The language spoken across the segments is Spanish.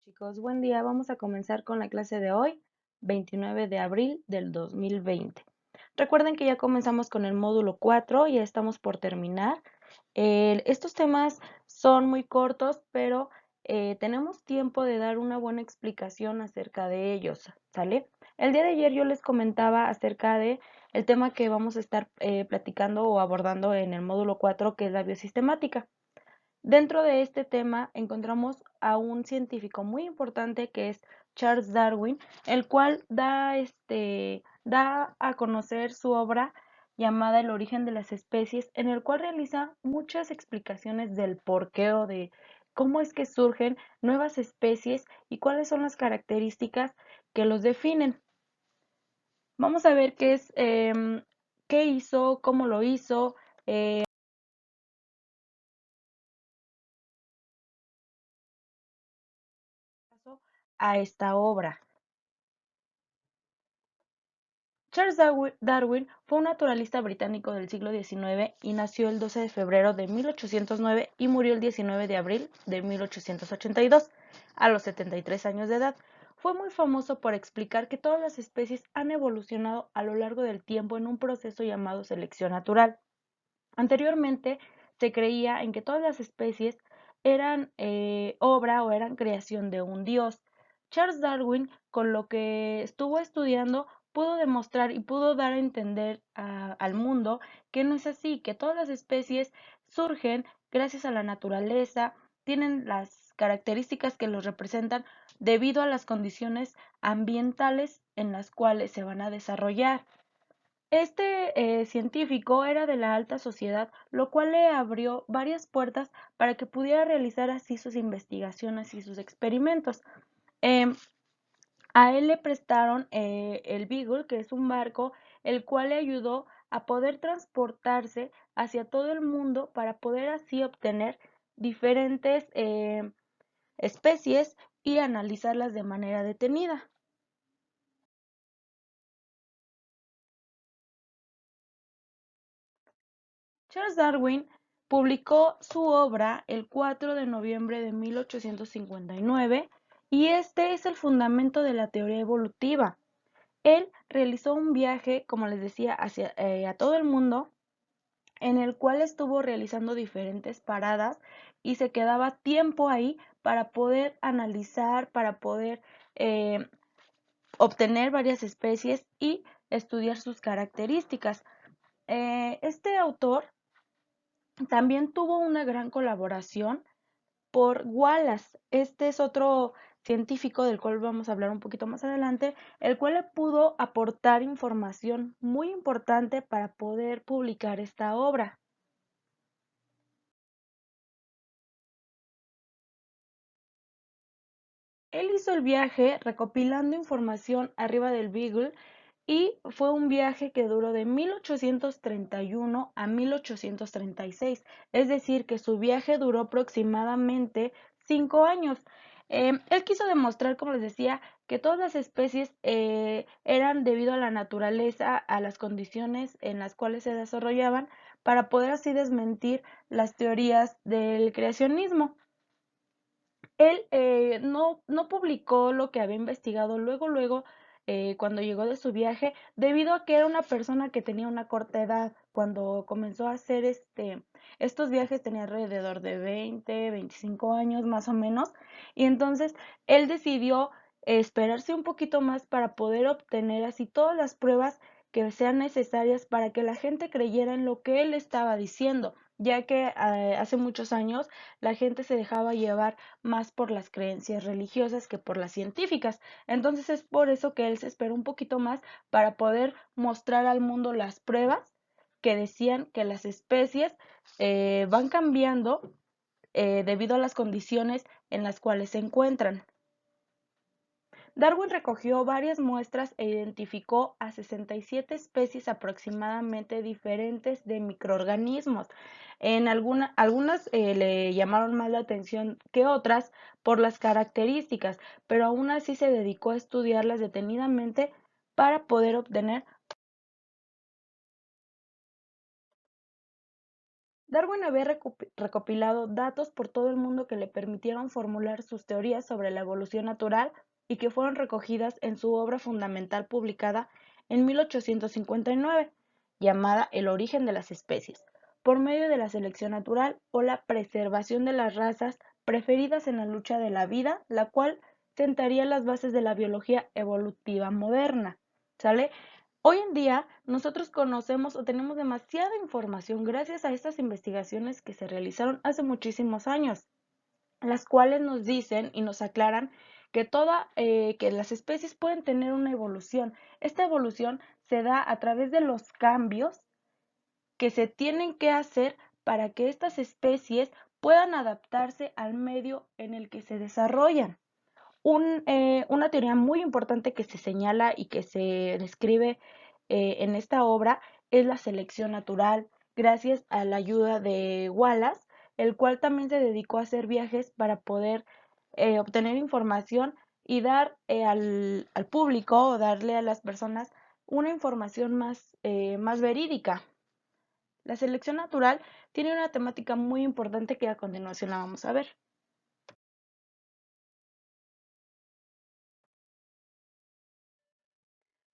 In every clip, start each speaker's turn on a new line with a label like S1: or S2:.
S1: Chicos, buen día. Vamos a comenzar con la clase de hoy, 29 de abril del 2020. Recuerden que ya comenzamos con el módulo 4, ya estamos por terminar. Estos temas son muy cortos, pero tenemos tiempo de dar una buena explicación acerca de ellos, ¿sale? El día de ayer yo les comentaba acerca de el tema que vamos a estar platicando o abordando en el módulo 4, que es la biosistemática. Dentro de este tema encontramos a un científico muy importante que es Charles Darwin, el cual da a conocer su obra llamada El origen de las especies, en el cual realiza muchas explicaciones del porqué o de cómo es que surgen nuevas especies y cuáles son las características que los definen. Vamos a ver qué hizo, cómo lo hizo, a esta obra. Charles Darwin fue un naturalista británico del siglo XIX y nació el 12 de febrero de 1809 y murió el 19 de abril de 1882, a los 73 años de edad. Fue muy famoso por explicar que todas las especies han evolucionado a lo largo del tiempo en un proceso llamado selección natural. Anteriormente se creía en que todas las especies eran obra o eran creación de un dios. Charles Darwin, con lo que estuvo estudiando, pudo demostrar y pudo dar a entender al mundo que no es así, que todas las especies surgen gracias a la naturaleza, tienen las características que los representan debido a las condiciones ambientales en las cuales se van a desarrollar. Científico era de la alta sociedad, lo cual le abrió varias puertas para que pudiera realizar así sus investigaciones y sus experimentos. Em, a él le prestaron el Beagle, que es un barco, el cual le ayudó a poder transportarse hacia todo el mundo para poder así obtener diferentes especies y analizarlas de manera detenida. Charles Darwin publicó su obra el 4 de noviembre de 1859 y este es el fundamento de la teoría evolutiva. Él realizó un viaje, como les decía, a todo el mundo, en el cual estuvo realizando diferentes paradas y se quedaba tiempo ahí para poder analizar, para poder eh, obtener varias especies y estudiar sus características. Este autor también tuvo una gran colaboración por Wallace. Este es otro científico del cual vamos a hablar un poquito más adelante, el cual le pudo aportar información muy importante para poder publicar esta obra. Él hizo el viaje recopilando información arriba del Beagle y fue un viaje que duró de 1831 a 1836, es decir, que su viaje duró aproximadamente 5 años. Él quiso demostrar, como les decía, que todas las especies eran debido a la naturaleza, a las condiciones en las cuales se desarrollaban, para poder así desmentir las teorías del creacionismo. Él no publicó lo que había investigado cuando llegó de su viaje, debido a que era una persona que tenía una corta edad. Cuando comenzó a hacer estos viajes tenía alrededor de 20, 25 años más o menos, y entonces él decidió esperarse un poquito más para poder obtener así todas las pruebas que sean necesarias para que la gente creyera en lo que él estaba diciendo, ya que hace muchos años la gente se dejaba llevar más por las creencias religiosas que por las científicas. Entonces es por eso que él se esperó un poquito más para poder mostrar al mundo las pruebas que decían que las especies van cambiando debido a las condiciones en las cuales se encuentran. Darwin recogió varias muestras e identificó a 67 especies aproximadamente diferentes de microorganismos. Algunas le llamaron más la atención que otras por las características, pero aún así se dedicó a estudiarlas detenidamente para poder obtener. Darwin había recopilado datos por todo el mundo que le permitieron formular sus teorías sobre la evolución natural y que fueron recogidas en su obra fundamental publicada en 1859, llamada El origen de las especies, por medio de la selección natural o la preservación de las razas preferidas en la lucha de la vida, la cual sentaría las bases de la biología evolutiva moderna. ¿Sale? Hoy en día nosotros conocemos o tenemos demasiada información gracias a estas investigaciones que se realizaron hace muchísimos años, las cuales nos dicen y nos aclaran que las especies pueden tener una evolución. Esta evolución se da a través de los cambios que se tienen que hacer para que estas especies puedan adaptarse al medio en el que se desarrollan. Una teoría muy importante que se señala y que se describe en esta obra es la selección natural, gracias a la ayuda de Wallace, el cual también se dedicó a hacer viajes para poder obtener información y dar al público o darle a las personas una información más verídica. La selección natural tiene una temática muy importante que a continuación la vamos a ver.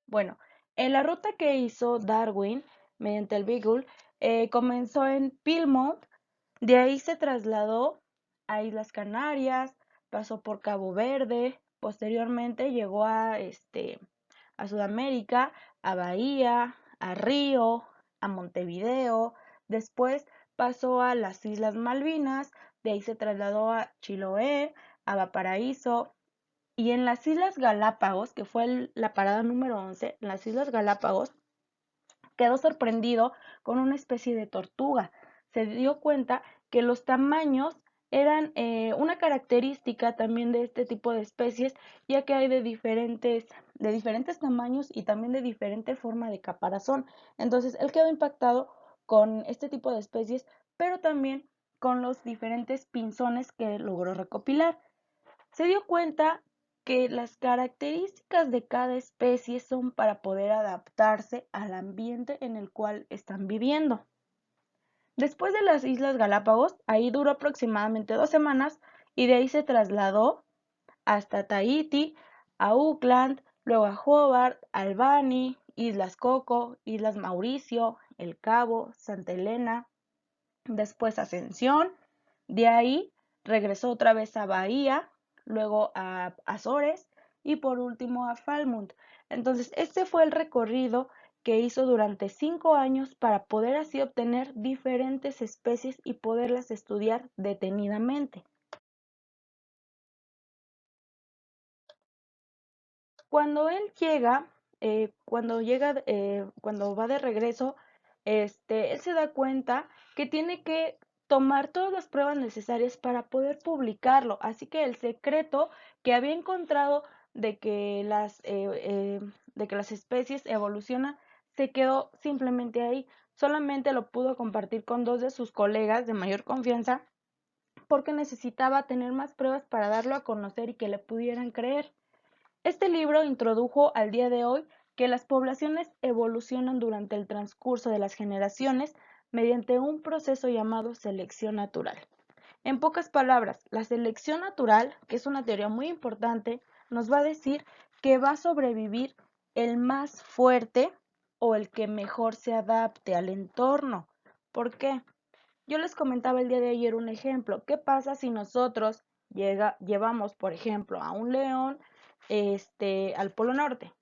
S1: Bueno, en la ruta que hizo Darwin mediante el Beagle, comenzó en Plymouth, de ahí se trasladó a Islas Canarias, pasó por Cabo Verde, posteriormente llegó a Sudamérica, a Bahía, a Río, a Montevideo, después pasó a las Islas Malvinas, de ahí se trasladó a Chiloé, a Valparaíso, y en las Islas Galápagos, que fue la parada número 11, en las Islas Galápagos, quedó sorprendido con una especie de tortuga. Se dio cuenta que los tamaños eran una característica también de este tipo de especies, ya que hay de diferentes tamaños y también de diferente forma de caparazón. Entonces, él quedó impactado con este tipo de especies, pero también con los diferentes pinzones que logró recopilar. Se dio cuenta que las características de cada especie son para poder adaptarse al ambiente en el cual están viviendo. Después de las Islas Galápagos, ahí duró aproximadamente 2 semanas y de ahí se trasladó hasta Tahití, a Auckland, luego a Hobart, Albany, Islas Coco, Islas Mauricio, El Cabo, Santa Elena, después Ascensión, de ahí regresó otra vez a Bahía, luego a Azores y por último a Falmouth. Entonces, este fue el recorrido que hizo durante 5 años para poder así obtener diferentes especies y poderlas estudiar detenidamente. Cuando él llega, cuando va de regreso, él se da cuenta que tiene que tomar todas las pruebas necesarias para poder publicarlo. Así que el secreto que había encontrado de que las especies evolucionan se quedó simplemente ahí. Solamente lo pudo compartir con dos de sus colegas de mayor confianza porque necesitaba tener más pruebas para darlo a conocer y que le pudieran creer. Este libro introdujo al día de hoy que las poblaciones evolucionan durante el transcurso de las generaciones mediante un proceso llamado selección natural. En pocas palabras, la selección natural, que es una teoría muy importante, nos va a decir que va a sobrevivir el más fuerte o el que mejor se adapte al entorno. ¿Por qué? Yo les comentaba el día de ayer un ejemplo. ¿Qué pasa si nosotros llevamos, por ejemplo, a un león al Polo Norte?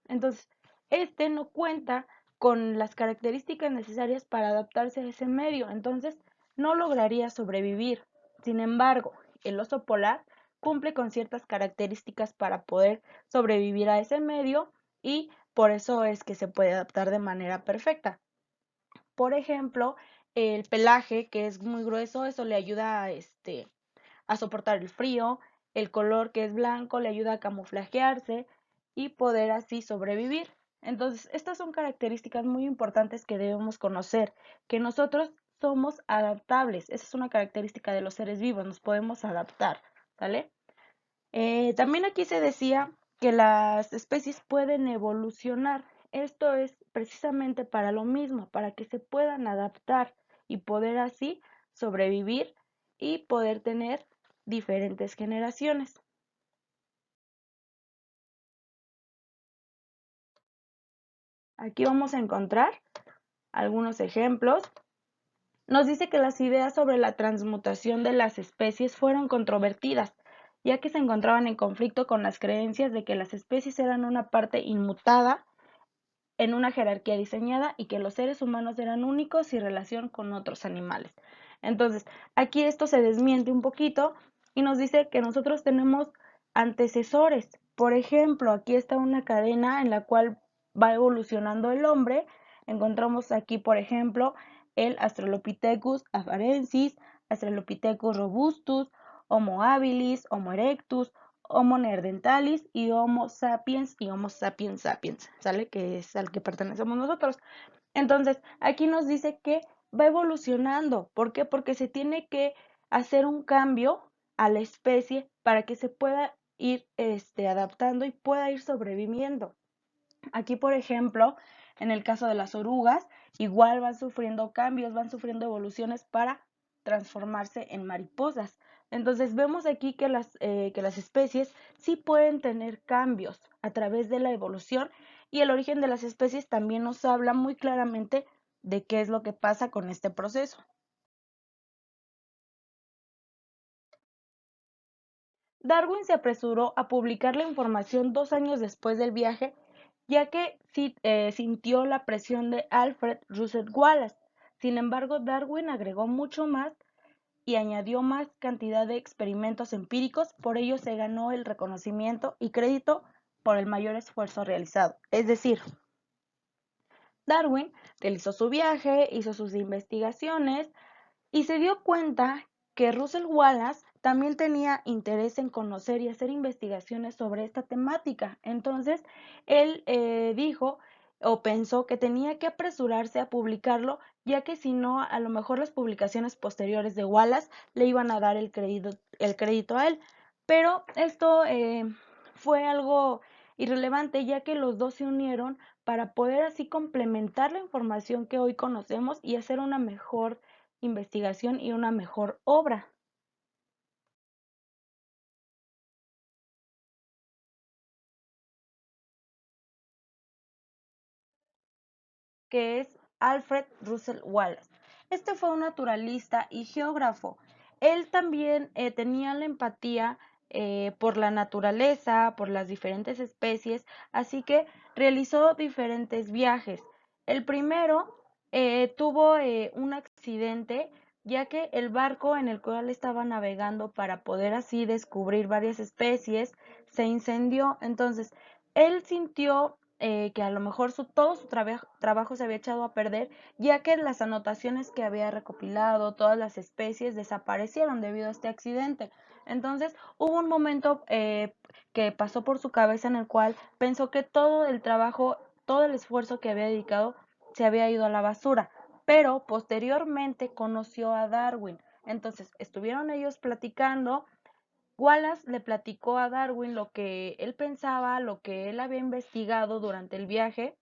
S1: Entonces, este no cuenta con las características necesarias para adaptarse a ese medio, entonces no lograría sobrevivir. Sin embargo, el oso polar cumple con ciertas características para poder sobrevivir a ese medio y por eso es que se puede adaptar de manera perfecta. Por ejemplo, el pelaje, que es muy grueso, eso le ayuda a soportar el frío. El color, que es blanco, le ayuda a camuflajearse y poder así sobrevivir. Entonces, estas son características muy importantes que debemos conocer, que nosotros somos adaptables. Esa es una característica de los seres vivos, nos podemos adaptar, ¿vale? También aquí se decía que las especies pueden evolucionar. Esto es precisamente para lo mismo, para que se puedan adaptar y poder así sobrevivir y poder tener diferentes generaciones. Aquí vamos a encontrar algunos ejemplos. Nos dice que las ideas sobre la transmutación de las especies fueron controvertidas, ya que se encontraban en conflicto con las creencias de que las especies eran una parte inmutada en una jerarquía diseñada y que los seres humanos eran únicos sin relación con otros animales. Entonces, aquí esto se desmiente un poquito y nos dice que nosotros tenemos antecesores. Por ejemplo, aquí está una cadena en la cual va evolucionando el hombre. Encontramos aquí, por ejemplo, el Australopithecus afarensis, Australopithecus robustus, Homo habilis, Homo erectus, Homo neanderthalis y Homo sapiens sapiens, ¿sale? Que es al que pertenecemos nosotros. Entonces, aquí nos dice que va evolucionando. ¿Por qué? Porque se tiene que hacer un cambio a la especie para que se pueda ir adaptando y pueda ir sobreviviendo. Aquí, por ejemplo, en el caso de las orugas, igual van sufriendo cambios, van sufriendo evoluciones para transformarse en mariposas. Entonces vemos aquí que las especies sí pueden tener cambios a través de la evolución y el origen de las especies también nos habla muy claramente de qué es lo que pasa con este proceso. Darwin se apresuró a publicar la información 2 años después del viaje, ya que sintió la presión de Alfred Russel Wallace. Sin embargo, Darwin agregó mucho más y añadió más cantidad de experimentos empíricos, por ello se ganó el reconocimiento y crédito por el mayor esfuerzo realizado. Es decir, Darwin realizó su viaje, hizo sus investigaciones, y se dio cuenta que Russel Wallace también tenía interés en conocer y hacer investigaciones sobre esta temática. Entonces, él dijo o pensó que tenía que apresurarse a publicarlo, ya que si no, a lo mejor las publicaciones posteriores de Wallace le iban a dar el crédito a él. Pero esto fue algo irrelevante, ya que los dos se unieron para poder así complementar la información que hoy conocemos y hacer una mejor investigación y una mejor obra. Que es Alfred Russel Wallace. Este fue un naturalista y geógrafo. Él también tenía la empatía por la naturaleza, por las diferentes especies, así que realizó diferentes viajes. El primero tuvo un accidente, ya que el barco en el cual estaba navegando para poder así descubrir varias especies se incendió. Entonces, él sintió que a lo mejor todo su trabajo se había echado a perder, ya que las anotaciones que había recopilado, todas las especies desaparecieron debido a este accidente. Entonces hubo un momento que pasó por su cabeza en el cual pensó que todo el trabajo, todo el esfuerzo que había dedicado se había ido a la basura, pero posteriormente conoció a Darwin. Entonces estuvieron ellos platicando. Wallace le platicó a Darwin lo que él pensaba, lo que él había investigado durante el viaje,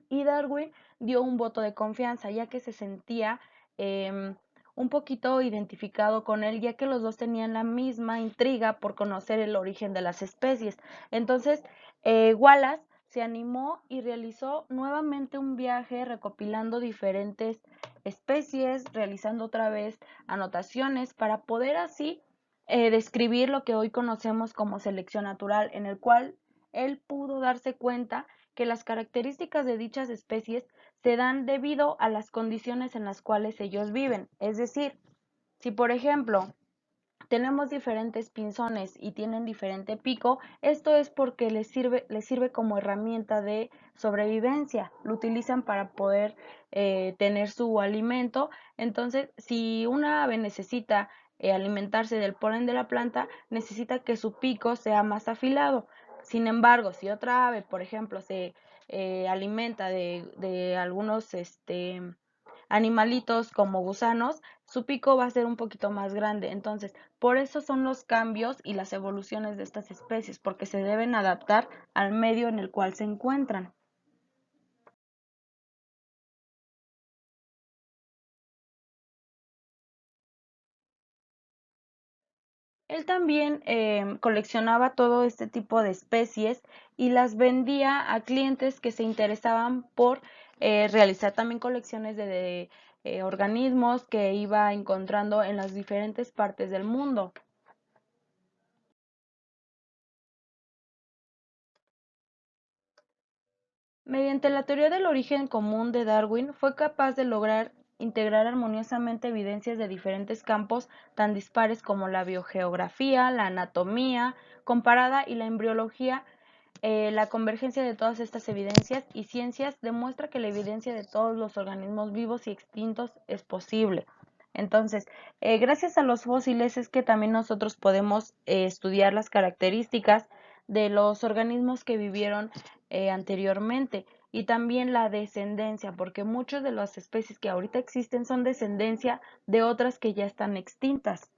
S1: y Darwin dio un voto de confianza, ya que se sentía un poquito identificado con él, ya que los dos tenían la misma intriga por conocer el origen de las especies. Entonces, Wallace se animó y realizó nuevamente un viaje recopilando diferentes especies, realizando otra vez anotaciones para poder así describir lo que hoy conocemos como selección natural, en el cual él pudo darse cuenta que las características de dichas especies se dan debido a las condiciones en las cuales ellos viven. Es decir, si por ejemplo tenemos diferentes pinzones y tienen diferente pico, esto es porque les sirve como herramienta de sobrevivencia. Lo utilizan para poder tener su alimento. Entonces, si una ave necesita alimentarse del polen de la planta, necesita que su pico sea más afilado. Sin embargo, si otra ave, por ejemplo, se alimenta de algunos animalitos como gusanos, su pico va a ser un poquito más grande. Entonces, por eso son los cambios y las evoluciones de estas especies, porque se deben adaptar al medio en el cual se encuentran. Él también coleccionaba todo este tipo de especies y las vendía a clientes que se interesaban por realizar también colecciones de organismos que iba encontrando en las diferentes partes del mundo. Mediante la teoría del origen común de Darwin, fue capaz de lograr integrar armoniosamente evidencias de diferentes campos tan dispares como la biogeografía, la anatomía comparada y la embriología. La convergencia de todas estas evidencias y ciencias demuestra que la evidencia de todos los organismos vivos y extintos es posible. Entonces, gracias a los fósiles es que también nosotros podemos estudiar las características de los organismos que vivieron anteriormente y también la descendencia, porque muchas de las especies que ahorita existen son descendencia de otras que ya están extintas.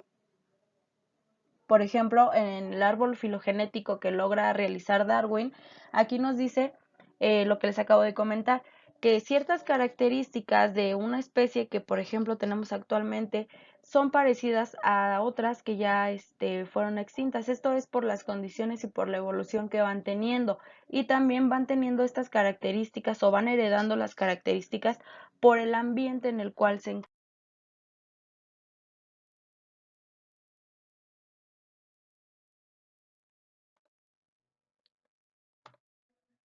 S1: Por ejemplo, en el árbol filogenético que logra realizar Darwin, aquí nos dice lo que les acabo de comentar, que ciertas características de una especie que, por ejemplo, tenemos actualmente son parecidas a otras que ya fueron extintas. Esto es por las condiciones y por la evolución que van teniendo. Y también van teniendo estas características o van heredando las características por el ambiente en el cual se encuentran.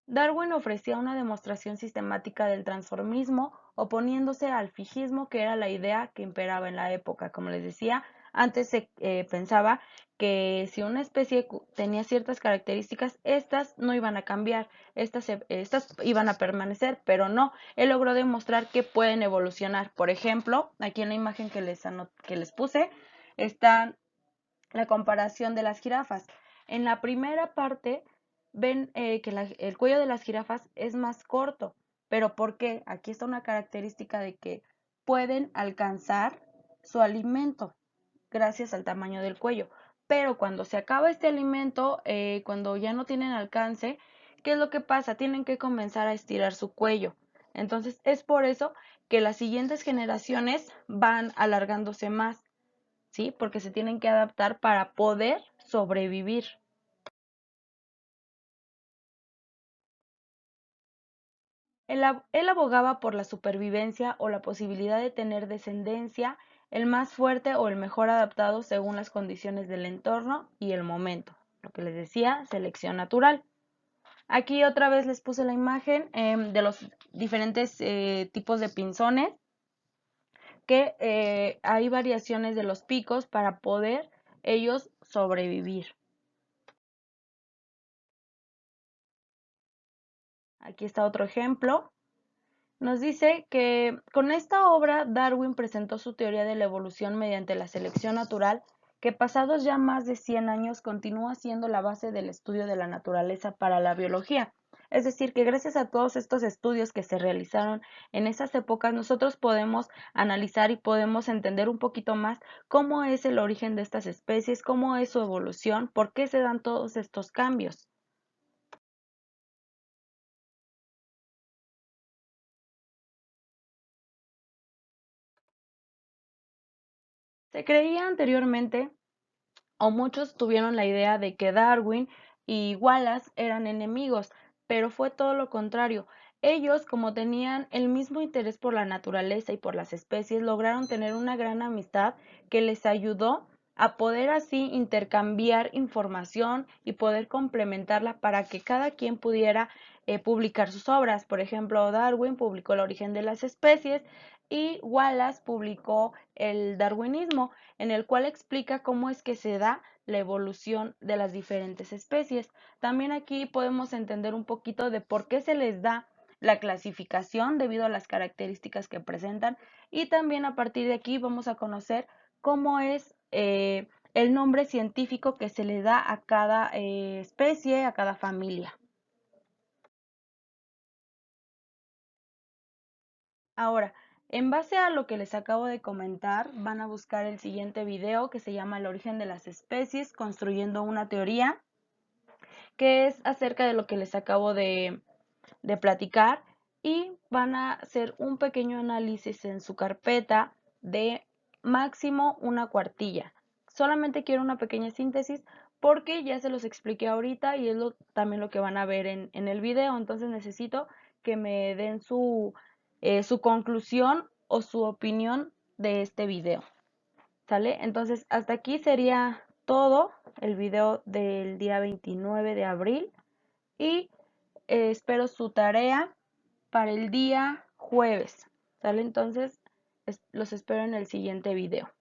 S1: Darwin ofrecía una demostración sistemática del transformismo, oponiéndose al fijismo, que era la idea que imperaba en la época. Como les decía, antes se pensaba que si una especie tenía ciertas características, estas no iban a cambiar, estas iban a permanecer, pero no. Él logró demostrar que pueden evolucionar. Por ejemplo, aquí en la imagen que les puse, está la comparación de las jirafas. En la primera parte ven que el cuello de las jirafas es más corto, pero ¿por qué? Aquí está una característica de que pueden alcanzar su alimento gracias al tamaño del cuello. Pero cuando se acaba este alimento, cuando ya no tienen alcance, ¿qué es lo que pasa? Tienen que comenzar a estirar su cuello. Entonces es por eso que las siguientes generaciones van alargándose más. ¿Sí? Porque se tienen que adaptar para poder sobrevivir. Él abogaba por la supervivencia o la posibilidad de tener descendencia, el más fuerte o el mejor adaptado según las condiciones del entorno y el momento. Lo que les decía, selección natural. Aquí otra vez les puse la imagen de los diferentes tipos de pinzones, que hay variaciones de los picos para poder ellos sobrevivir. Aquí está otro ejemplo. Nos dice que con esta obra Darwin presentó su teoría de la evolución mediante la selección natural, que pasados ya más de 100 años continúa siendo la base del estudio de la naturaleza para la biología. Es decir, que gracias a todos estos estudios que se realizaron en esas épocas, nosotros podemos analizar y podemos entender un poquito más cómo es el origen de estas especies, cómo es su evolución, por qué se dan todos estos cambios. Se creía anteriormente o muchos tuvieron la idea de que Darwin y Wallace eran enemigos, pero fue todo lo contrario. Ellos, como tenían el mismo interés por la naturaleza y por las especies, lograron tener una gran amistad que les ayudó a poder así intercambiar información y poder complementarla para que cada quien pudiera publicar sus obras. Por ejemplo, Darwin publicó El origen de las especies y Wallace publicó el darwinismo, en el cual explica cómo es que se da la evolución de las diferentes especies. También aquí podemos entender un poquito de por qué se les da la clasificación debido a las características que presentan, y también a partir de aquí vamos a conocer cómo es el nombre científico que se le da a cada especie, a cada familia. Ahora, en base a lo que les acabo de comentar, van a buscar el siguiente video que se llama El origen de las especies, construyendo una teoría, que es acerca de lo que les acabo de platicar, y van a hacer un pequeño análisis en su carpeta de máximo una cuartilla. solamente quiero una pequeña síntesis porque ya se los expliqué ahorita y es también lo que van a ver en el video. Entonces necesito que me den su conclusión o su opinión de este video. ¿Sale? Entonces hasta aquí sería todo el video del día 29 de abril y espero su tarea para el día jueves. ¿Sale? Entonces los espero en el siguiente video.